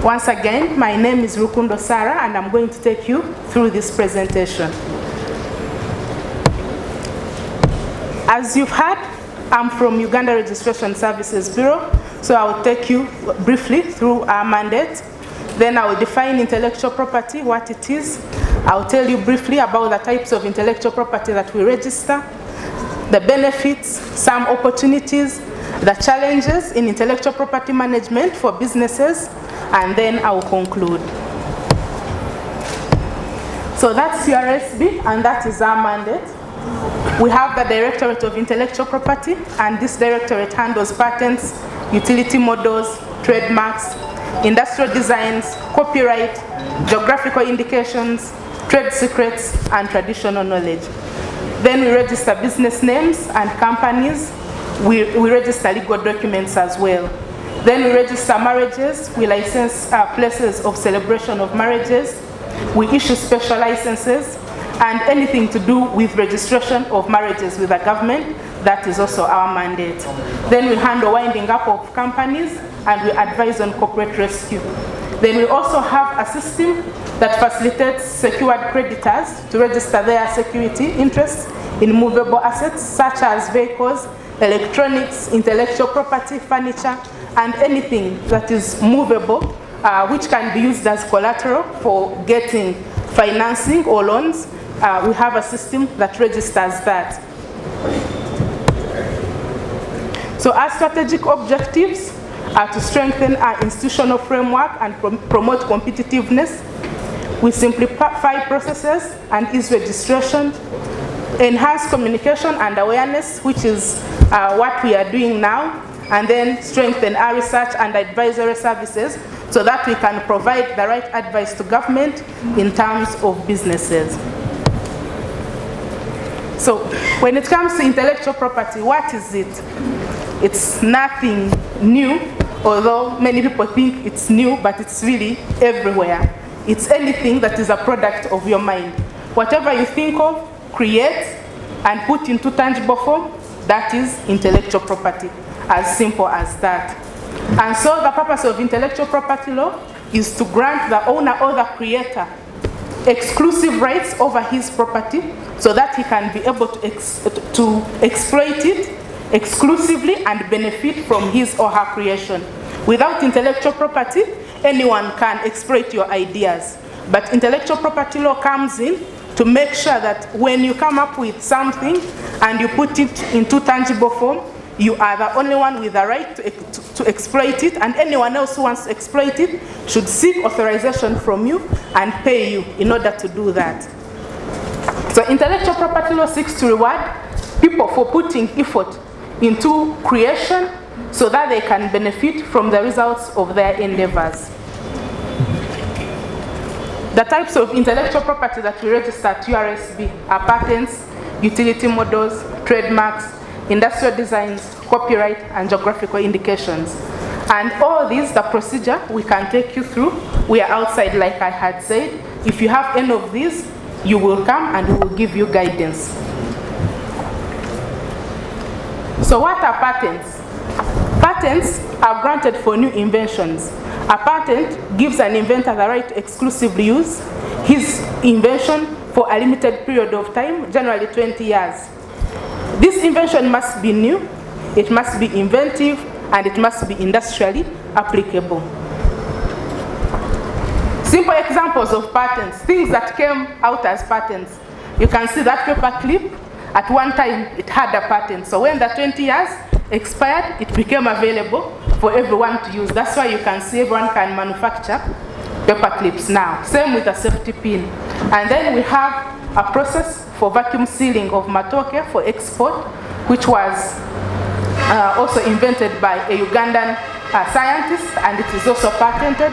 Once again, my name is Rukundo Sarah, and I'm going to take you through this presentation. As you've heard, I'm from Uganda Registration Services Bureau, so I will take you briefly through our mandate. Then I will define intellectual property, what it is. I will tell you briefly about the types of intellectual property that we register, the benefits, some opportunities, the challenges in intellectual property management for businesses, and then I will conclude. So that's CRSB, and that is our mandate. We have the Directorate of Intellectual Property, and this directorate handles patents, utility models, trademarks, industrial designs, copyright, geographical indications, trade secrets, and traditional knowledge. Then we register business names and companies. We register legal documents as well. Then we register marriages. We license places of celebration of marriages. We issue special licenses, and anything to do with registration of marriages with the government, that is also our mandate. Then we handle winding up of companies, and we advise on corporate rescue. Then we also have a system that facilitates secured creditors to register their security interests in movable assets such as vehicles, electronics, intellectual property, furniture, and anything that is movable, which can be used as collateral for getting financing or loans. We have a system that registers that. So our strategic objectives are to strengthen our institutional framework and promote competitiveness. We simplify processes and ease registration, enhance communication and awareness, which is what we are doing now, and then strengthen our research and advisory services so that we can provide the right advice to government in terms of businesses. So when it comes to intellectual property, what is it? It's nothing new, although many people think it's new, but it's really everywhere. It's anything that is a product of your mind. Whatever you think of, create, and put into tangible form, that is intellectual property, as simple as that. And so the purpose of intellectual property law is to grant the owner or the creator exclusive rights over his property so that he can be able to exploit it exclusively and benefit from his or her creation. Without intellectual property, anyone can exploit your ideas. But intellectual property law comes in to make sure that when you come up with something and you put it into tangible form, you are the only one with the right to exploit it, and anyone else who wants to exploit it should seek authorization from you and pay you in order to do that. So intellectual property law seeks to reward people for putting effort into creation so that they can benefit from the results of their endeavors. The types of intellectual property that we register at URSB are patents, utility models, trademarks, industrial designs, copyright, and geographical indications. And all these, the procedure, we can take you through. We are outside, like I had said. If you have any of these, you will come and we will give you guidance. So what are patents? Patents are granted for new inventions. A patent gives an inventor the right to exclusively use his invention for a limited period of time, generally 20 years. This invention must be new, it must be inventive, and it must be industrially applicable. Simple examples of patents, things that came out as patents. You can see that paper clip. At one time, it had a patent. So when the 20 years expired, it became available for everyone to use. That's why you can see everyone can manufacture paper clips now. Same with a safety pin. And then we have a process for vacuum sealing of matoke for export, which was also invented by a Ugandan scientist, and it is also patented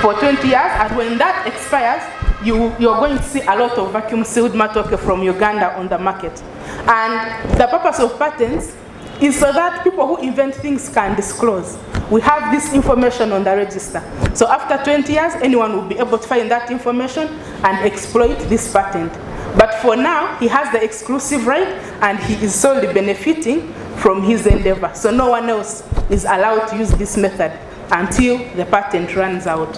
for 20 years. And when that expires, you're going to see a lot of vacuum sealed matoke from Uganda on the market. And the purpose of patents is so that people who invent things can disclose. We have this information on the register. So after 20 years, anyone will be able to find that information and exploit this patent. But for now, he has the exclusive right and he is solely benefiting from his endeavor. So no one else is allowed to use this method until the patent runs out.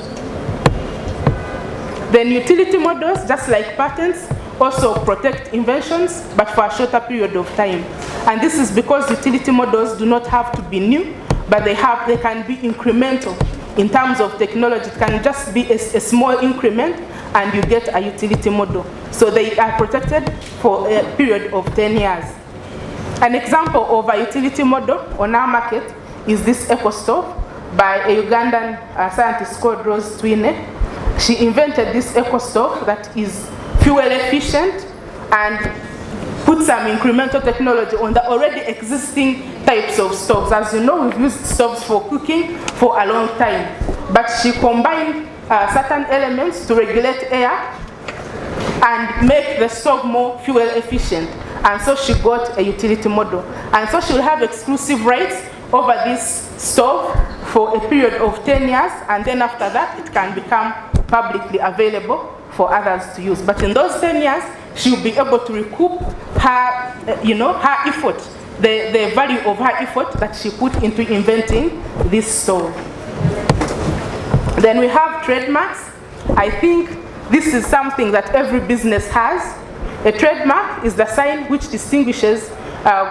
Then utility models, just like patents, also protect inventions, but for a shorter period of time. And this is because utility models do not have to be new, but they can be incremental in terms of technology. It can just be a small increment, and you get a utility model. So they are protected for a period of 10 years. An example of a utility model on our market is this eco stove by a Ugandan scientist called Rose Twine. She invented this eco stove that is fuel efficient and put some incremental technology on the already existing types of stoves. As you know, we've used stoves for cooking for a long time, but she combined certain elements to regulate air and make the stove more fuel efficient. And so she got a utility model. And so she will have exclusive rights over this stove for a period of 10 years, and then after that it can become publicly available for others to use. But in those 10 years, she will be able to recoup her, her effort, the value of her effort that she put into inventing this stove. Then we have trademarks. I think this is something that every business has. A trademark is the sign which distinguishes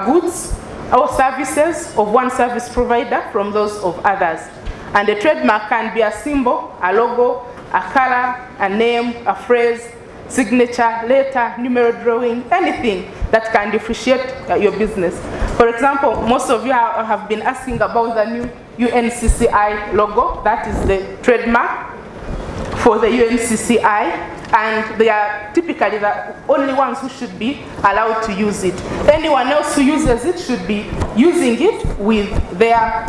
goods or services of one service provider from those of others. And a trademark can be a symbol, a logo, a color, a name, a phrase, signature, letter, numeral drawing, anything that can differentiate your business. For example, most of you have been asking about the new UNCCI logo. That is the trademark for the UNCCI. And they are typically the only ones who should be allowed to use it. Anyone else who uses it should be using it with their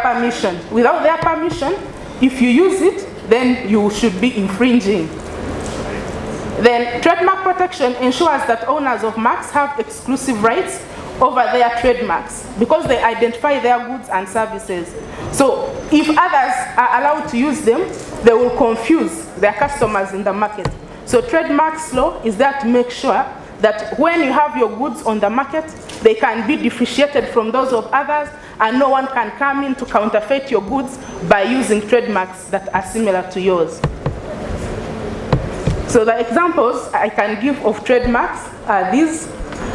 permission. Without their permission, if you use it, then you should be infringing. Then trademark protection ensures that owners of marks have exclusive rights over their trademarks because they identify their goods and services. So if others are allowed to use them, they will confuse their customers in the market. So trademarks law is there to make sure that when you have your goods on the market, they can be differentiated from those of others, and no one can come in to counterfeit your goods by using trademarks that are similar to yours. So the examples I can give of trademarks are these.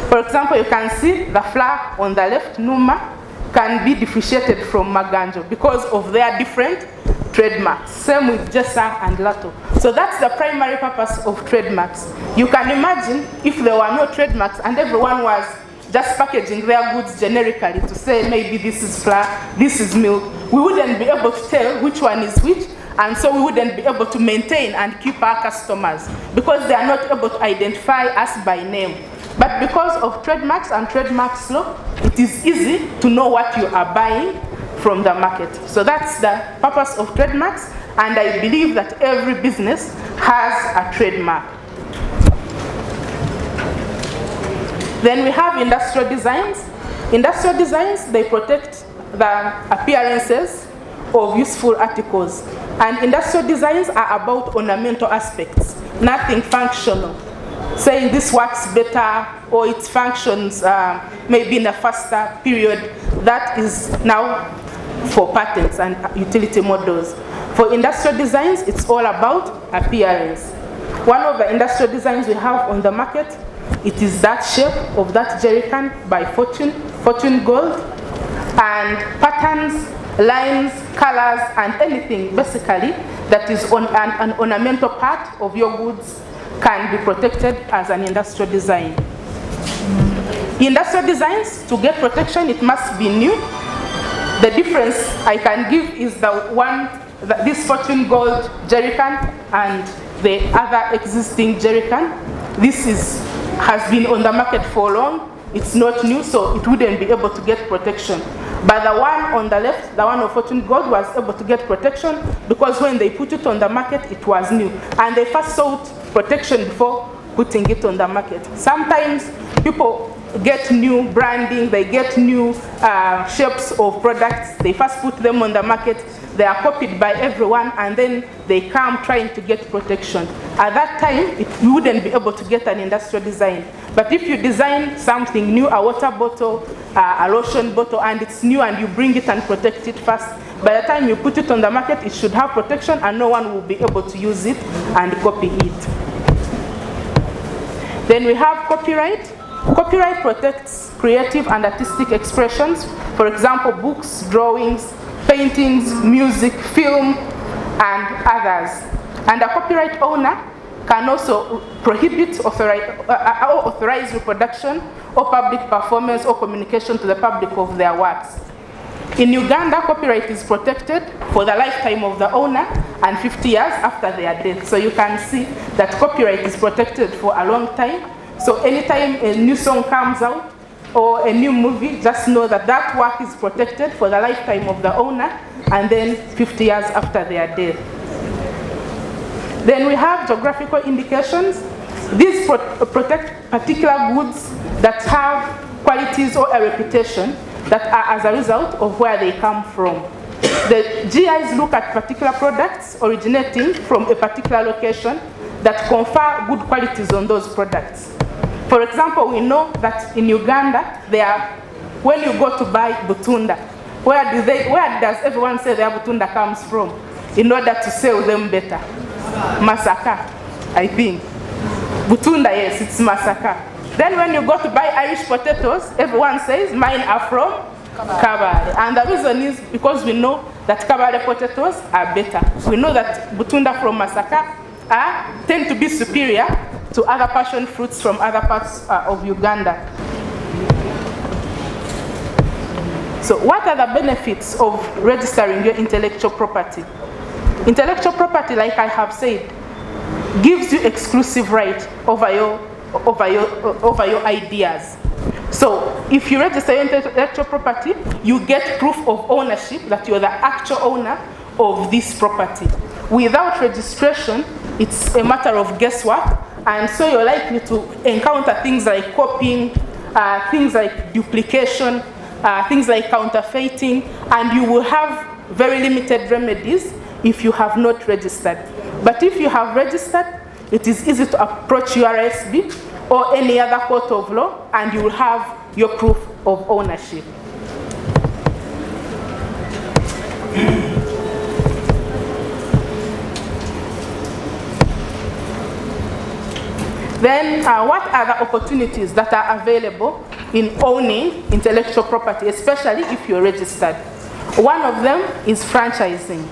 For example, you can see the flag on the left, Numa, can be differentiated from Maganjo because of their different trademarks. Same with Jessa and Lato. So that's the primary purpose of trademarks. You can imagine if there were no trademarks and everyone was just packaging their goods generically to say maybe this is flour, this is milk, we wouldn't be able to tell which one is which, and so we wouldn't be able to maintain and keep our customers because they are not able to identify us by name. But because of trademarks and trademarks law, it is easy to know what you are buying from the market. So that's the purpose of trademarks, and I believe that every business has a trademark. Then we have industrial designs. Industrial designs, they protect the appearances of useful articles. And industrial designs are about ornamental aspects, nothing functional. Saying this works better or it functions maybe in a faster period, that is now for patents and utility models. For industrial designs, it's all about appearance. One of the industrial designs we have on the market, it is that shape of that jerrycan by Fortune Gold, and patterns, lines, colors, and anything basically that is on an ornamental part of your goods can be protected as an industrial design. Industrial designs, to get protection, it must be new. The difference I can give is this Fortune Gold jerrycan and the other existing jerrycan. This has been on the market for long. It's not new, so it wouldn't be able to get protection. But the one on the left, the one of Fortune Gold, was able to get protection because when they put it on the market, it was new. And they first sought protection before putting it on the market. Sometimes people get new branding, they get new shapes of products, they first put them on the market, they are copied by everyone, and then they come trying to get protection. At that time, you wouldn't be able to get an industrial design But if you design something new, a water bottle, a lotion bottle, and it's new and you bring it and protect it first, by the time you put it on the market, it should have protection and no one will be able to use it and copy it. Then we have copyright. Copyright protects creative and artistic expressions. For example, books, drawings, paintings, music, film, and others. And a copyright owner can also prohibit or authorize reproduction or public performance or communication to the public of their works. In Uganda, copyright is protected for the lifetime of the owner and 50 years after their death. So you can see that copyright is protected for a long time. So anytime a new song comes out or a new movie, just know that that work is protected for the lifetime of the owner and then 50 years after their death. Then we have geographical indications. These protect particular goods that have qualities or a reputation that are as a result of where they come from. The GIs look at particular products originating from a particular location that confer good qualities on those products. For example, we know that in Uganda, when you go to buy butunda, where does everyone say their butunda comes from in order to sell them better? Masaka, I think. Butunda, yes, it's Masaka. Then when you go to buy Irish potatoes, everyone says mine are from Kabale. And the reason is because we know that Kabale potatoes are better. We know that butunda from Masaka tend to be superior to other passion fruits from other parts of Uganda. So what are the benefits of registering your intellectual property? Intellectual property, like I have said, gives you exclusive right over your ideas. So if you register your intellectual property, you get proof of ownership that you're the actual owner of this property. Without registration, it's a matter of guesswork, and so you're likely to encounter things like copying, things like duplication, things like counterfeiting, and you will have very limited remedies if you have not registered. But if you have registered, it is easy to approach URSB or any other court of law, and you will have your proof of ownership. Then what are the opportunities that are available in owning intellectual property, especially if you're registered? One of them is franchising.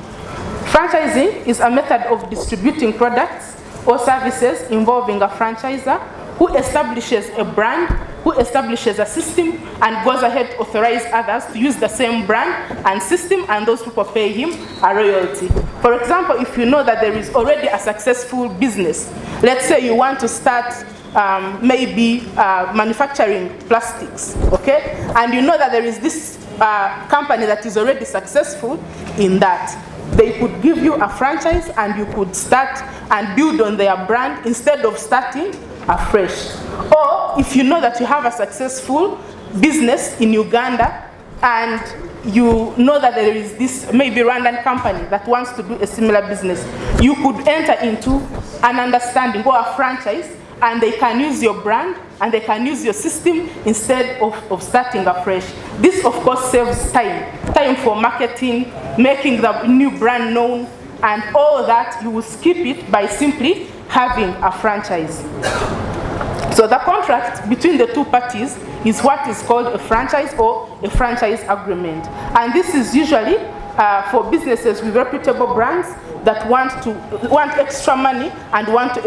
Franchising is a method of distributing products or services involving a franchisor who establishes a brand, who establishes a system, and goes ahead to authorize others to use the same brand and system, and those people pay him a royalty. For example, if you know that there is already a successful business, let's say you want to start maybe manufacturing plastics, okay? And you know that there is this company that is already successful in that. They could give you a franchise and you could start and build on their brand instead of starting afresh. Or if you know that you have a successful business in Uganda and you know that there is this maybe Rwandan company that wants to do a similar business, you could enter into an understanding or a franchise, and they can use your brand and they can use your system instead of starting afresh. This of course saves time for marketing, making the new brand known, and all that you will skip it by simply having a franchise. So the contract between the two parties is what is called a franchise or a franchise agreement. And this is usually for businesses with reputable brands that want extra money and want to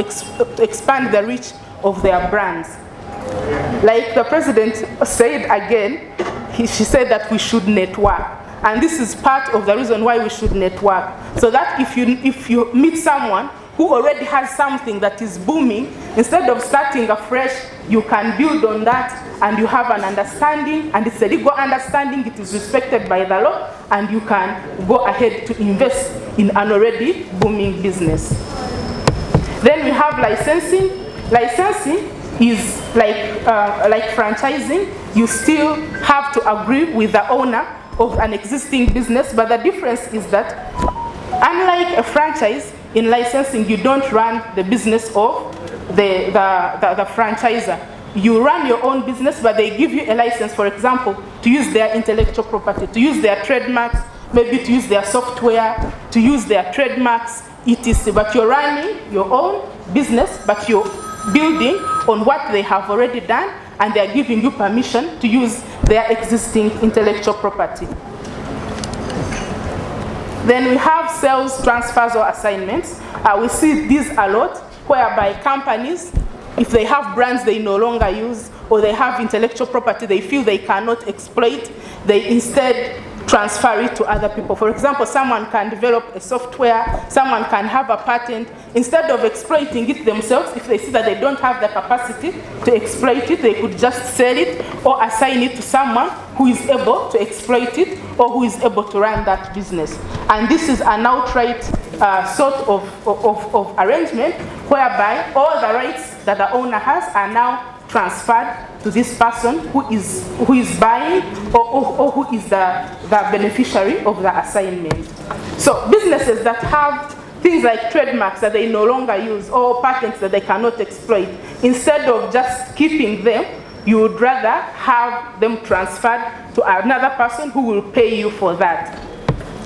expand the reach of their brands. Like the president said again, she said that we should network. And this is part of the reason why we should network. So that if you meet someone who already has something that is booming, instead of starting afresh, you can build on that and you have an understanding, and it's a legal understanding, it is respected by the law, and you can go ahead to invest in an already booming business. Then we have licensing. Licensing is like franchising. You still have to agree with the owner of an existing business, but the difference is that unlike a franchise, in licensing you don't run the business of the franchisor. you run your own business, but they give you a license, for example, to use their intellectual property, to use their trademarks, maybe to use their software, to use their trademarks, etc. But you're running your own business, but you're building on what they have already done, and they're giving you permission to use their existing intellectual property. Then we have sales, transfers, or assignments. We see these a lot, whereby companies, if they have brands they no longer use, or they have intellectual property they feel they cannot exploit, they instead transfer it to other people. For example, someone can develop a software, someone can have a patent. Instead of exploiting it themselves, if they see that they don't have the capacity to exploit it, they could just sell it or assign it to someone who is able to exploit it or who is able to run that business. And this is an outright sort of arrangement whereby all the rights that the owner has are now transferred to this person who is buying or who is the beneficiary of the assignment. So businesses that have things like trademarks that they no longer use or patents that they cannot exploit, instead of just keeping them, you would rather have them transferred to another person who will pay you for that.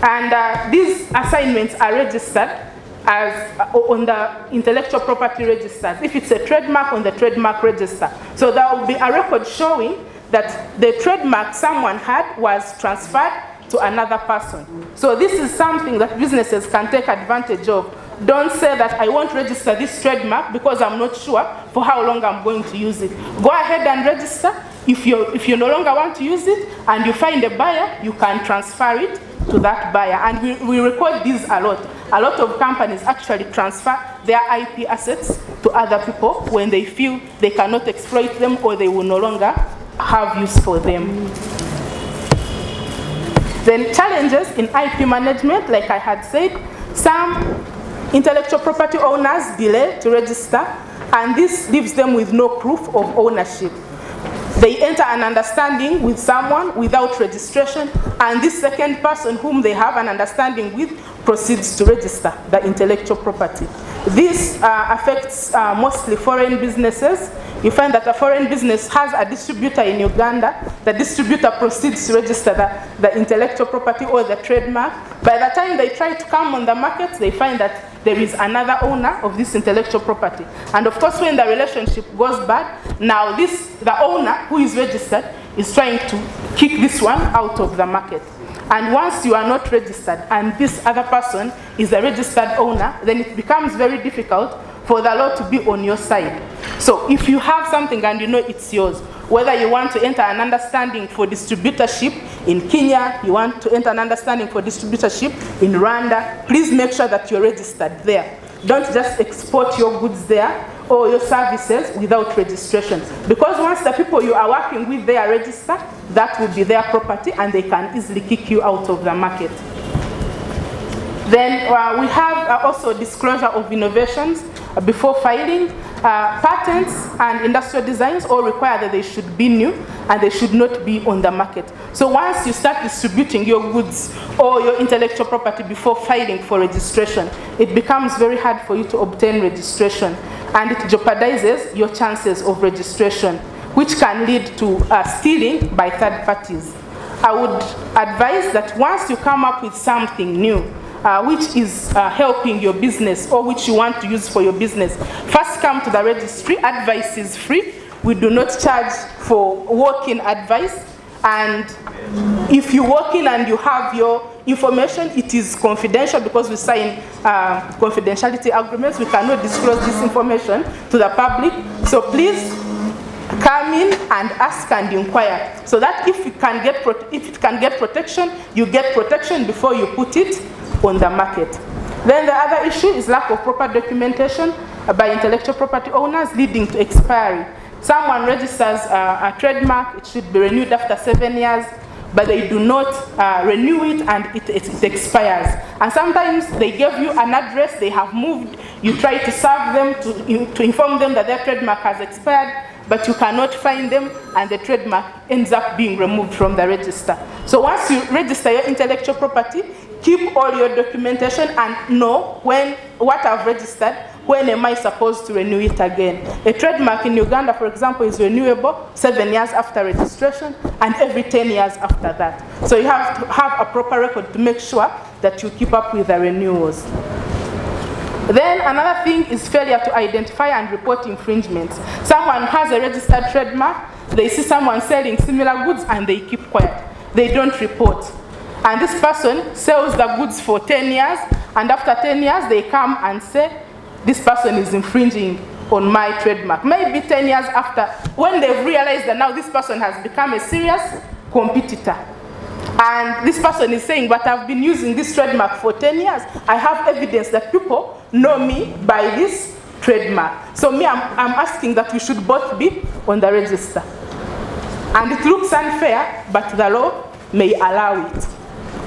And these assignments are registered as on the intellectual property registers. If it's a trademark, on the trademark register. So there will be a record showing that the trademark someone had was transferred to another person. So this is something that businesses can take advantage of. Don't say that I won't register this trademark because I'm not sure for how long I'm going to use it. Go ahead and register. If you no longer want to use it and you find a buyer, you can transfer it to that buyer. And we record these a lot. A lot of companies actually transfer their IP assets to other people when they feel they cannot exploit them or they will no longer have use for them. Then challenges in IP management, like I had said, some intellectual property owners delay to register, and this leaves them with no proof of ownership. They enter an understanding with someone without registration, and this second person whom they have an understanding with proceeds to register the intellectual property. This affects mostly foreign businesses. You find that a foreign business has a distributor in Uganda. The distributor proceeds to register the intellectual property or the trademark. By the time they try to come on the market, they find that there is another owner of this intellectual property. And of course, when the relationship goes bad, now the owner who is registered is trying to kick this one out of the market. And once you are not registered and this other person is a registered owner, then it becomes very difficult for the law to be on your side. So if you have something and you know it's yours, whether you want to enter an understanding for distributorship in Kenya, you want to enter an understanding for distributorship in Rwanda, please make sure that you're registered there. Don't just export your goods there or your services without registration. Because once the people you are working with, they are registered, that will be their property and they can easily kick you out of the market. Then we have also disclosure of innovations before filing. Patents and industrial designs all require that they should be new and they should not be on the market. So once you start distributing your goods or your intellectual property before filing for registration, it becomes very hard for you to obtain registration, and it jeopardizes your chances of registration, which can lead to stealing by third parties. I would advise that once you come up with something new, which is helping your business or which you want to use for your business, first come to the registry. Advice is free. We do not charge for walk-in advice. And if you walk in and you have your information, it is confidential because we sign confidentiality agreements. We cannot disclose this information to the public. So please come in and ask and inquire, so that if it can get protection, you get protection before you put it on the market. Then the other issue is lack of proper documentation by intellectual property owners, leading to expiry. Someone registers a trademark, it should be renewed after 7 years, but they do not renew it and it expires. And sometimes they give you an address, they have moved, you try to serve them to inform them that their trademark has expired, but you cannot find them, and the trademark ends up being removed from the register. So once you register your intellectual property, keep all your documentation and know what I've registered when am I supposed to renew it again? A trademark in Uganda, for example, is renewable 7 years after registration and every 10 years after that. So you have to have a proper record to make sure that you keep up with the renewals. Then another thing is failure to identify and report infringements. Someone has a registered trademark, they see someone selling similar goods and they keep quiet. They don't report. And this person sells the goods for 10 years, and after 10 years they come and say, this person is infringing on my trademark. Maybe 10 years after, when they've realized that now this person has become a serious competitor. And this person is saying, but I've been using this trademark for 10 years. I have evidence that people know me by this trademark. So me, I'm asking that we should both be on the register. And it looks unfair, but the law may allow it.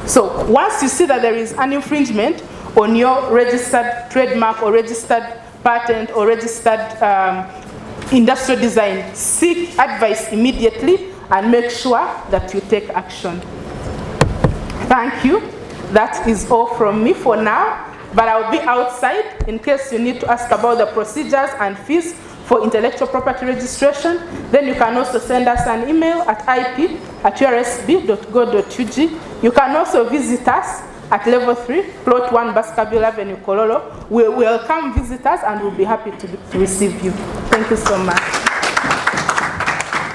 So once you see that there is an infringement on your registered trademark or registered patent or registered industrial design, seek advice immediately and make sure that you take action. Thank you. That is all from me for now, but I'll be outside in case you need to ask about the procedures and fees for intellectual property registration. Then you can also send us an email at ip@ursb.go.ug. You can also visit us at level 3, plot 1, Baskerville Avenue, Kololo. We welcome visitors and we'll be happy to receive you. Thank you so much.